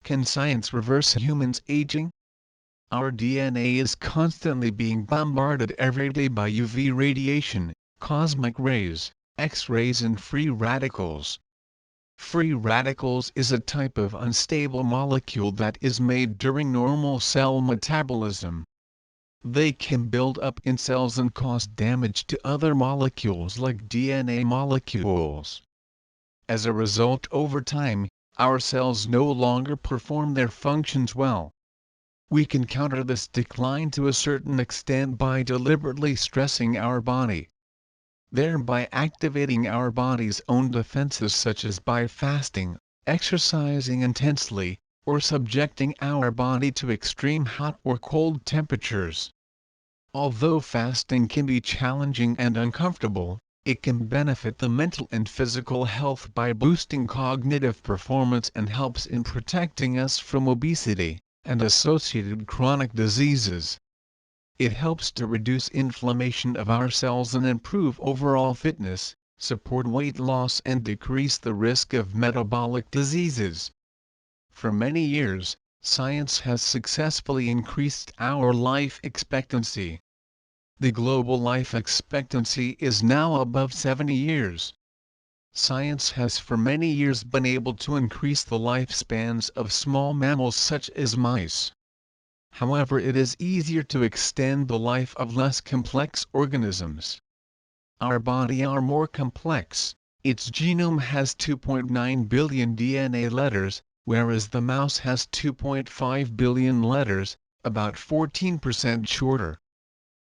Can science reverse humans' aging? Our DNA is constantly being bombarded every day by UV radiation, cosmic rays, X-rays and free radicals. Free radicals is a type of unstable molecule that is made during normal cell metabolism. They can build up in cells and cause damage to other molecules like DNA molecules. As a result, over time, our cells no longer perform their functions well. We can counter this decline to a certain extent by deliberately stressing our body, thereby activating our body's own defenses, such as by fasting, exercising intensely, or subjecting our body to extreme hot or cold temperatures. Although fasting can be challenging and uncomfortable, it can benefit the mental and physical health by boosting cognitive performance and helps in protecting us from obesity and associated chronic diseases. It helps to reduce inflammation of our cells and improve overall fitness, support weight loss and decrease the risk of metabolic diseases. For many years, science has successfully increased our life expectancy. The global life expectancy is now above 70 years. Science has for many years been able to increase the lifespans of small mammals such as mice. However, it is easier to extend the life of less complex organisms. Our body are more complex. Its genome has 2.9 billion DNA letters, whereas the mouse has 2.5 billion letters, about 14% shorter.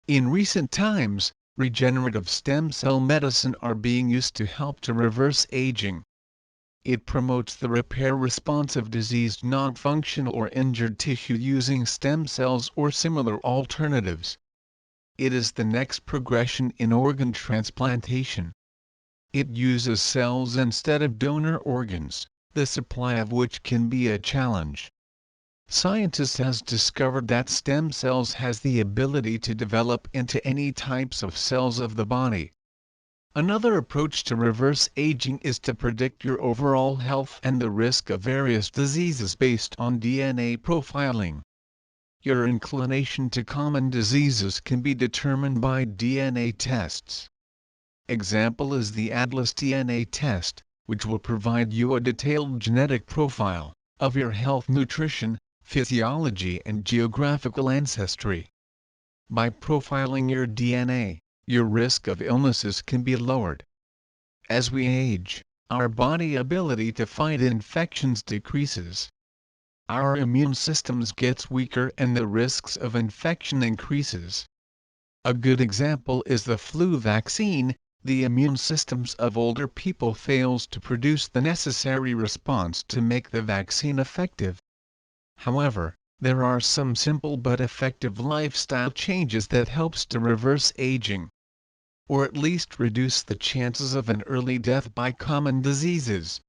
In recent times, regenerative stem cell medicine are being used to help to reverse aging. It promotes the repair response of diseased non-functional or injured tissue using stem cells or similar alternatives. It is the next progression in organ transplantation. It uses cells instead of donor organs, the supply of which can be a challenge. Scientists have discovered that stem cells has the ability to develop into any types of cells of the body. Another approach to reverse aging is to predict your overall health and the risk of various diseases based on DNA profiling. Your inclination to common diseases can be determined by DNA tests. Example is the Atlas DNA test, which will provide you a detailed genetic profile of your health, nutrition, physiology and geographical ancestry. By profiling your DNA, your risk of illnesses can be lowered. As we age, our body ability to fight infections decreases. Our immune systems gets weaker and the risks of infection increases. A good example is the flu vaccine. The immune systems of older people fails to produce the necessary response to make the vaccine effective. However, there are some simple but effective lifestyle changes that helps to reverse aging, or at least reduce the chances of an early death by common diseases.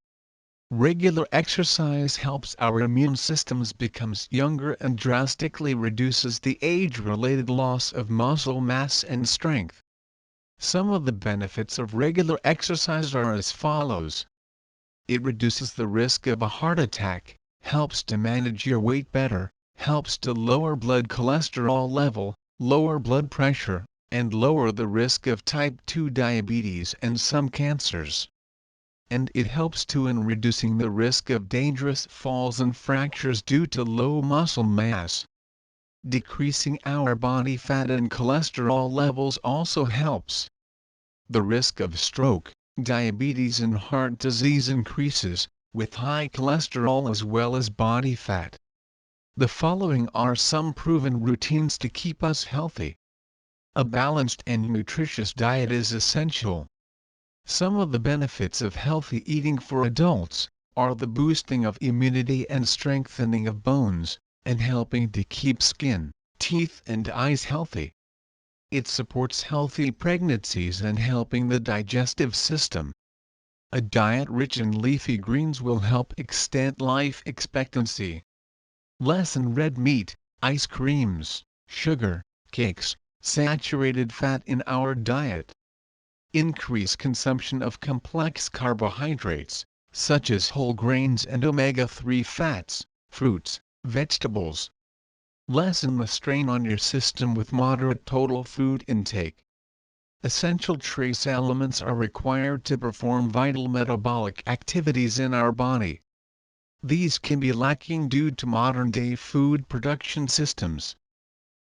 Regular exercise helps our immune systems becomes younger and drastically reduces the age-related loss of muscle mass and strength. Some of the benefits of regular exercise are as follows. It reduces the risk of a heart attack, helps to manage your weight better, helps to lower blood cholesterol level, lower blood pressure, and lower the risk of type 2 diabetes and some cancers. And it helps too in reducing the risk of dangerous falls and fractures due to low muscle mass. Decreasing our body fat and cholesterol levels also helps. The risk of stroke, diabetes and heart disease increases with high cholesterol as well as body fat. The following are some proven routines to keep us healthy. A balanced and nutritious diet is essential. Some of the benefits of healthy eating for adults are the boosting of immunity and strengthening of bones, and helping to keep skin, teeth and eyes healthy. It supports healthy pregnancies and helping the digestive system. A diet rich in leafy greens will help extend life expectancy. Lessen red meat, ice creams, sugar, cakes, saturated fat in our diet. Increase consumption of complex carbohydrates, such as whole grains and omega-3 fats, fruits, vegetables. Lessen the strain on your system with moderate total food intake. Essential trace elements are required to perform vital metabolic activities in our body. These can be lacking due to modern-day food production systems.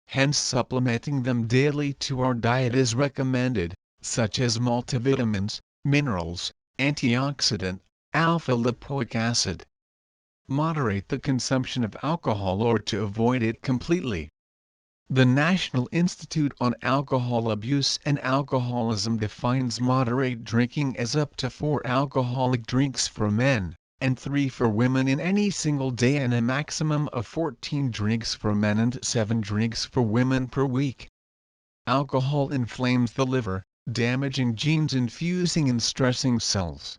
Hence supplementing them daily to our diet is recommended, such as multivitamins, minerals, antioxidant, alpha-lipoic acid. Moderate the consumption of alcohol or to avoid it completely. The National Institute on Alcohol Abuse and Alcoholism defines moderate drinking as up to 4 alcoholic drinks for men, and 3 for women in any single day, and a maximum of 14 drinks for men and 7 drinks for women per week. Alcohol inflames the liver, damaging genes and fusing and stressing cells.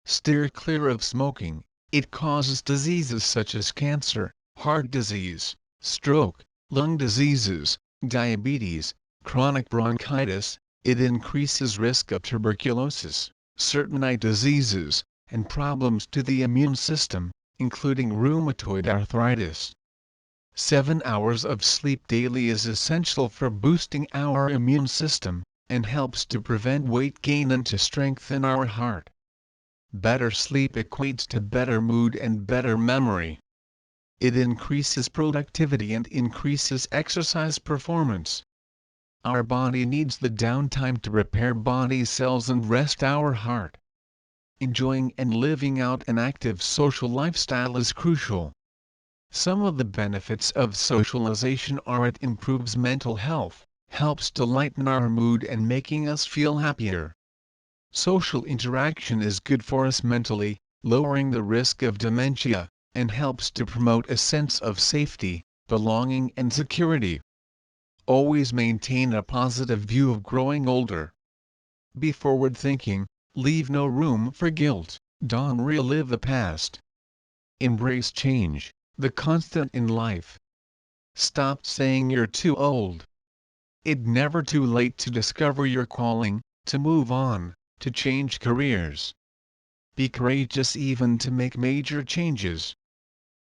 Steer clear of smoking. It causes diseases such as cancer, heart disease, stroke, lung diseases, diabetes, chronic bronchitis. It increases risk of tuberculosis, certain eye diseases, and problems to the immune system, including rheumatoid arthritis. 7 hours of sleep daily is essential for boosting our immune system, and helps to prevent weight gain and to strengthen our heart. Better sleep equates to better mood and better memory. It increases productivity and increases exercise performance. Our body needs the downtime to repair body cells and rest our heart. Enjoying and living out an active social lifestyle is crucial. Some of the benefits of socialization are: it improves mental health, helps to lighten our mood and making us feel happier. Social interaction is good for us mentally, lowering the risk of dementia, and helps to promote a sense of safety, belonging and security. Always maintain a positive view of growing older. Be forward-thinking, leave no room for guilt, don't relive the past. Embrace change, the constant in life. Stop saying you're too old. It's never too late to discover your calling, to move on, to change careers. Be courageous even to make major changes.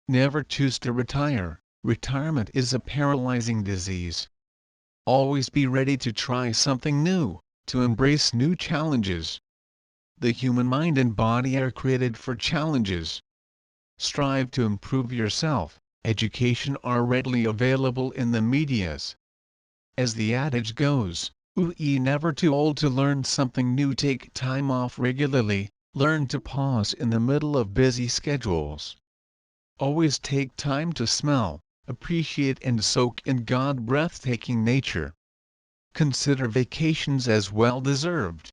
Never choose to retire. Retirement is a paralyzing disease. Always be ready to try something new, to embrace new challenges. The human mind and body are created for challenges. Strive to improve yourself. Education are readily available in the medias. As the adage goes, "Ye never too old to learn something new." Take time off regularly, learn to pause in the middle of busy schedules. Always take time to smell, appreciate and soak in God's breathtaking nature. Consider vacations as well deserved.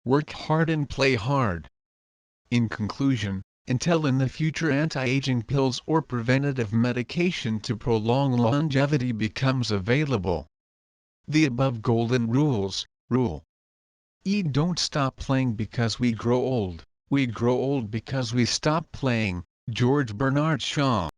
Work hard and play hard. In conclusion, until in the future anti-aging pills or preventative medication to prolong longevity becomes available, the above golden rules rule. Don't stop playing because we grow old. We grow old because we stop playing. George Bernard Shaw.